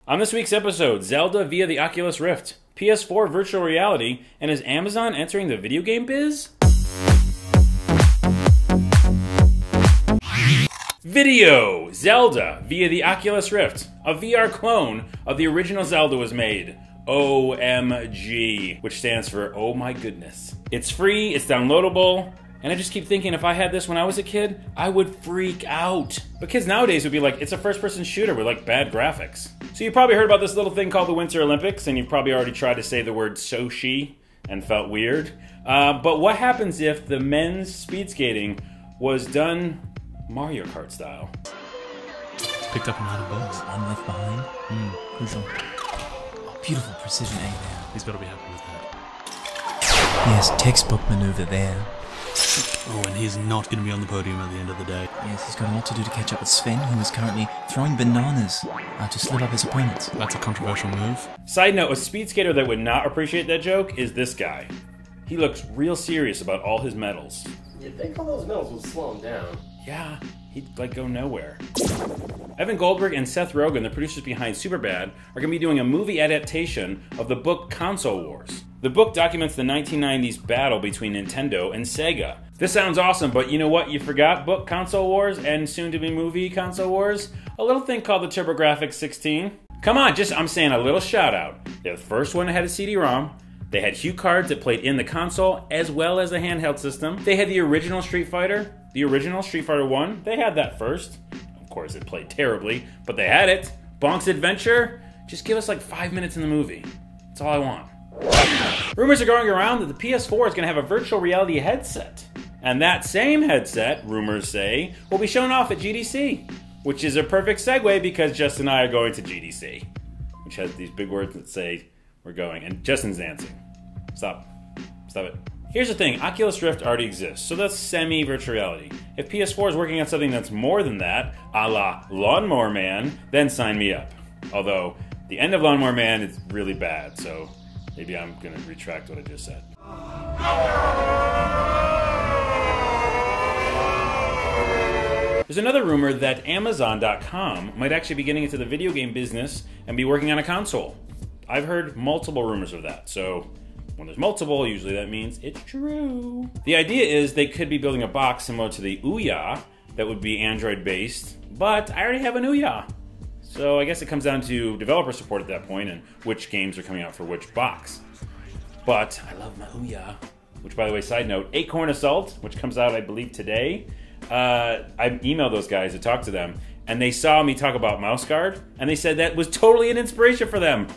On this week's episode, Zelda via the Oculus Rift, PS4 Virtual Reality, and is Amazon entering the video game biz? Video! Zelda via the Oculus Rift. A VR clone of the original Zelda was made. OMG, which stands for oh my goodness. It's free, it's downloadable, and I just keep thinking if I had this when I was a kid, I would freak out. But kids nowadays would be like, it's a first-person shooter with like bad graphics. So you probably heard about this little thing called the Winter Olympics, and you've probably already tried to say the word Sochi and felt weird. But what happens if the men's speed skating was done Mario Kart style? Picked up another box. One left behind. Crucial. Oh, beautiful precision aim there. He's got to be happy with that. Yes, textbook maneuver there. Oh, and he's not going to be on the podium at the end of the day. Yes, he's got a lot to do to catch up with Sven, who is currently throwing bananas to slip up his opponents. That's a controversial move. Side note, a speed skater that would not appreciate that joke is this guy. He looks real serious about all his medals. You'd think all those medals would slow him down. Yeah, he'd like go nowhere. Evan Goldberg and Seth Rogen, the producers behind Superbad, are going to be doing a movie adaptation of the book Console Wars. The book documents the 1990s battle between Nintendo and Sega. This sounds awesome, but you know what you forgot? Book Console Wars and soon-to-be movie Console Wars? A little thing called the TurboGrafx 16. Come on, I'm saying a little shout-out. They're the first one that had a CD-ROM. They had Hue cards that played in the console as well as the handheld system. They had the original Street Fighter 1. They had that first. Of course, it played terribly, but they had it. Bonk's Adventure. Just give us like 5 minutes in the movie. That's all I want. Rumors are going around that the PS4 is going to have a virtual reality headset. And that same headset, rumors say, will be shown off at GDC. Which is a perfect segue because Justin and I are going to GDC. Which has these big words that say, we're going. And Justin's dancing. Stop it. Here's the thing, Oculus Rift already exists, so that's semi-virtual reality. If PS4 is working on something that's more than that, a la Lawnmower Man, then sign me up. Although, the end of Lawnmower Man is really bad, so maybe I'm gonna retract what I just said. There's another rumor that Amazon.com might actually be getting into the video game business and be working on a console. I've heard multiple rumors of that, so when there's multiple, usually that means it's true. The idea is they could be building a box similar to the Ouya that would be Android-based, but I already have an Ouya. So I guess it comes down to developer support at that point and which games are coming out for which box. But I love my Ouya, which, by the way, side note, Acorn Assault, which comes out, I believe, today. I emailed those guys to talk to them, and they saw me talk about Mouse Guard, and they said that was totally an inspiration for them.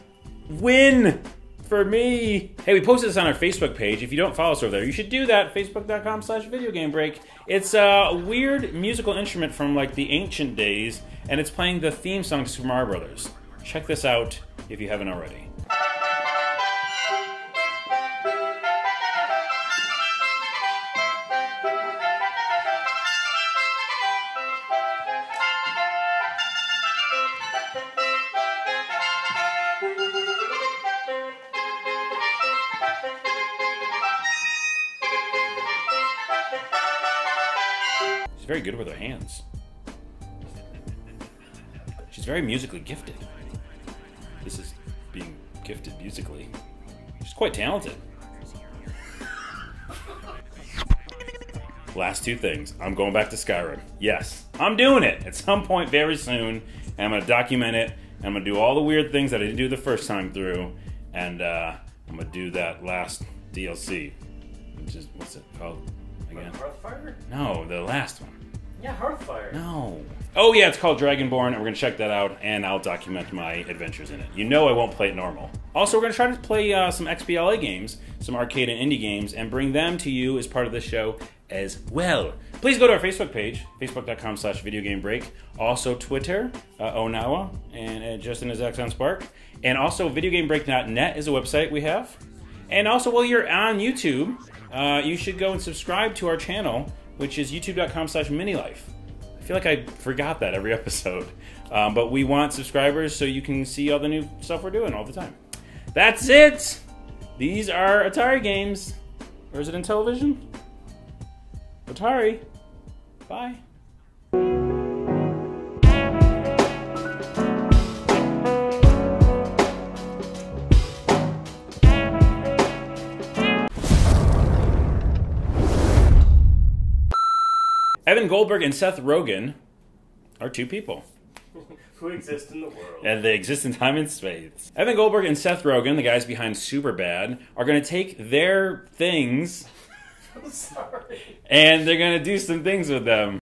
Win! For me. Hey, we posted this on our Facebook page. If you don't follow us over there, you should do that. Facebook.com/videogamebreak. It's a weird musical instrument from like the ancient days, and it's playing the theme song to Super Mario Brothers. Check this out if you haven't already. She's very good with her hands. She's very musically gifted. This is being gifted musically. She's quite talented. Last two things. I'm going back to Skyrim. Yes, I'm doing it at some point very soon. And I'm going to document it. And I'm going to do all the weird things that I didn't do the first time through. And I'm going to do that last DLC. Which is, what's it called again? Hearthfire? No, the last one. Yeah, Hearthfire. No. Oh yeah, it's called Dragonborn, and we're going to check that out, and I'll document my adventures in it. You know I won't play it normal. Also, we're going to try to play some XBLA games, some arcade and indie games, and bring them to you as part of the show as well. Please go to our Facebook page, facebook.com/videogamebreak. Also Twitter, Onawa, and Justin is X on Spark. And also videogamebreak.net is a website we have. And also, while you're on YouTube, you should go and subscribe to our channel, which is youtube.com/minilife. I feel like I forgot that every episode. But we want subscribers so you can see all the new stuff we're doing all the time. That's it! These are Atari games. Or is it in television? Atari. Bye. Evan Goldberg and Seth Rogen are two people. Who exist in the world. And they exist in time and space. Evan Goldberg and Seth Rogen, the guys behind Superbad, are going to take their things I'm sorry. and they're going to do some things with them.